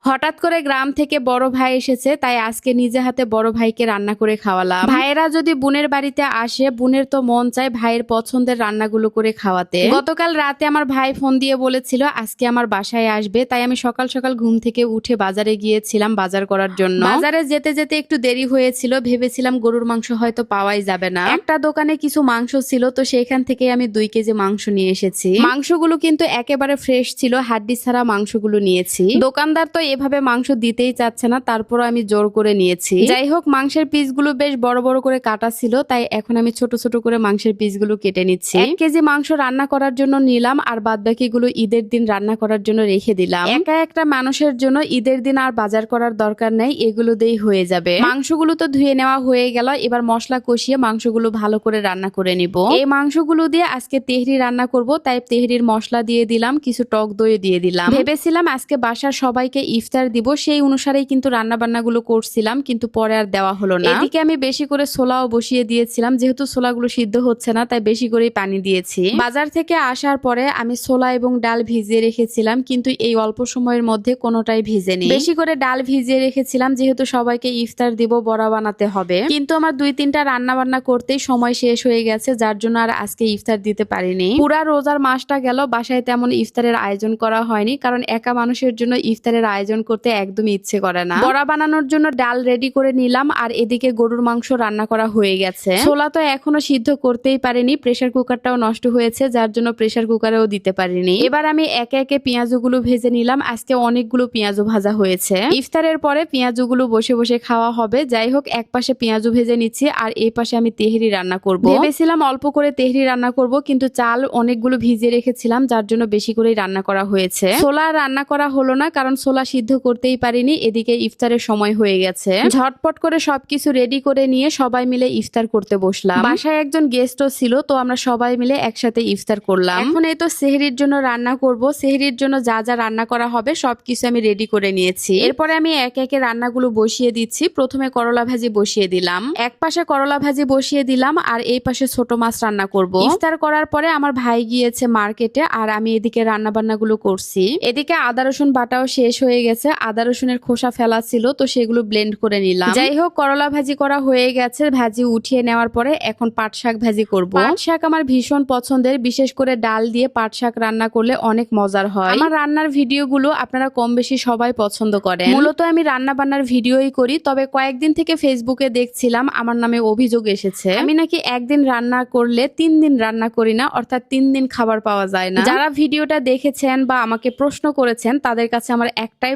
হঠাৎ করে গ্রাম থেকে বড় ভাই এসেছে, তাই আজকে নিজে হাতে বড় ভাইকে রান্না করে খাওয়ালাম। ভাইয়েরা যদি বোনের বাড়িতে আসে, বোনের তো মন চায় ভাইয়ের পছন্দের রান্নাগুলো করে খাওয়াতে। গতকাল রাতে আমার ভাই ফোন দিয়ে বলেছিল আজকে আমার বাসায় আসবে, তাই আমি সকাল সকাল ঘুম থেকে উঠে বাজারে গিয়েছিলাম বাজার করার জন্য। বাজারে যেতে যেতে একটু দেরি হয়েছিল, ভেবেছিলাম গরুর মাংস হয়তো পাওয়াই যাবে না। একটা দোকানে কিছু মাংস ছিল, তো সেখান থেকে আমি 2 কেজি মাংস নিয়ে এসেছি। মাংসগুলো কিন্তু একেবারে ফ্রেশ ছিল, হাড্ডি ছাড়া মাংসগুলো নিয়েছি। দোকানদার তো এভাবে মাংস দিতেই চাচ্ছে না, তারপরও আমি জোর করে নিয়েছি। যাই হোক, মাংসের পিসগুলো বেশ বড় বড় করে কাটা ছিল, তাই এখন আমি ছোট ছোট করে মাংসের পিসগুলো কেটে নিচ্ছি। 1 কেজি মাংস রান্না করার জন্য নিলাম, আর বাদবাকিগুলো ঈদের দিন রান্না করার জন্য রেখে দিলাম। একা একটা মানুষের জন্য ঈদের দিন আর বাজার করার দরকার নেই, এগুলো দিয়েই হয়ে যাবে। মাংসগুলো তো ধুয়ে নেওয়া হয়ে গেল, এবার মশলা কষিয়ে মাংসগুলো ভালো করে রান্না করে নিব। এই মাংসগুলো দিয়ে আজকে তেহরি রান্না করব, তাই তেহরির মশলা দিয়ে দিলাম, কিছু টক দই দিয়ে দিলাম। ভেবেছিলাম আজকে বাসার সবাইকে ইফতার দিব, সেই অনুসারেই কিন্তু রান্না বান্নাগুলো করছিলাম, কিন্তু পরে আর দেওয়া হলো না। এদিকে আমি বেশি করে ছোলাও বসিয়ে দিয়েছিলাম, যেহেতু ছোলাগুলো সিদ্ধ হচ্ছে না তাই বেশি করেই পানি দিয়েছি। বাজার থেকে আসার পরে আমি ছোলা এবং ডাল ভিজিয়ে রেখেছিলাম, কিন্তু এই অল্প সময়ের মধ্যে কোনোটাই ভিজেনি। বেশি করে ডাল ভিজিয়ে রেখেছিলাম, যেহেতু সবাইকে ইফতার দিব, বড়া বানাতে হবে। কিন্তু আমার 2-3টা রান্না বান্না করতেই সময় শেষ হয়ে গেছে, যার জন্য আর আজকে ইফতার দিতে পারিনি। পুরা রোজার মাসটা গেল, বাসায় তেমন ইফতারের আয়োজন করা হয়নি, কারণ একা মানুষের জন্য ইফতারের আয়োজন করতে একদমই ইচ্ছে করে না। বড়া বানানোর জন্য ডাল রেডি করে নিলাম, আর এদিকে গরুর মাংস রান্না করা হয়ে গেছে। ছোলা তো এখনো সিদ্ধ করতেই পারিনি, প্রেসার কুকারটাও নষ্ট হয়েছে, যার জন্য প্রেসার কুকারেও দিতে পারিনি। এবার আমি একে একে পেঁয়াজগুলো ভেজে নিলাম, আজকে অনেকগুলো পেঁয়াজ ভাজা হয়েছে। ইফতারের পরে পেঁয়াজগুলো বসে বসে খাওয়া হবে। যাই হোক, এক পাশে পেঁয়াজ ভেজে নিচ্ছি, আর এই পাশে আমি তেহরি রান্না করব। ভেবেছিলাম অল্প করে তেহরি রান্না করব, কিন্তু চাল অনেকগুলো ভিজিয়ে রেখেছিলাম, যার জন্য বেশি করেই রান্না করা হয়েছে। ছোলা রান্না করা হলো না, কারণ ছোলা সিদ্ধ করতেই পারিনি। এদিকে ইফতারের সময় হয়ে গেছে, ঝটপট করে সবকিছু রেডি করে নিয়ে সবাই মিলে ইফতার করতে বসলাম। বাসায় একজন গেস্টও ছিল, তো আমরা সবাই মিলে একসাথে ইফতার করলাম। এখন এই তো সেহরির জন্য রান্না করব। সেহরির জন্য যা যা রান্না করা হবে সবকিছু আমি রেডি করে নিয়েছি। এরপরে আমি একে একে রান্নাগুলো বসিয়ে দিচ্ছি। প্রথমে করলা ভাজি বসিয়ে দিলাম, এক পাশে করলা ভাজি বসিয়ে দিলাম, আর এই পাশে ছোট মাছ রান্না করব। ইফতার করার পরে আমার ভাই গিয়েছে মার্কেটে, আর আমি এদিকে রান্না বান্নাগুলো করছি। এদিকে আদা রসুন বাটাও শেষ হয়ে গেছে, আদা রসুনের খোসা ফেলা ছিল, তো সেগুলো ব্লেন্ড করে নিলাম। যাই হোক, করলা ভাজি করা হয়ে গেছে। ভাজি উঠিয়ে নেওয়ার পরে এখন পাট শাক ভাজি করব। পাট শাক আমার ভীষণ পছন্দের, বিশেষ করে ডাল দিয়ে পাট শাক রান্না করলে অনেক মজার হয়। আমার রান্নার ভিডিওগুলো আপনারা কম বেশি সবাই পছন্দ করেন। মূলত আমি রান্না বান্নার ভিডিওই করি, তবে কয়েকদিন থেকে ফেসবুকে দেখছিলাম আমার নামে অভিযোগ এসেছে আমি নাকি একদিন রান্না করলে 3 দিন রান্না করি না, অর্থাৎ 3 দিন খাবার পাওয়া যায় না। যারা ভিডিওটা দেখেছেন বা আমাকে প্রশ্ন করেছেন, তাদের কাছে আমার একটাই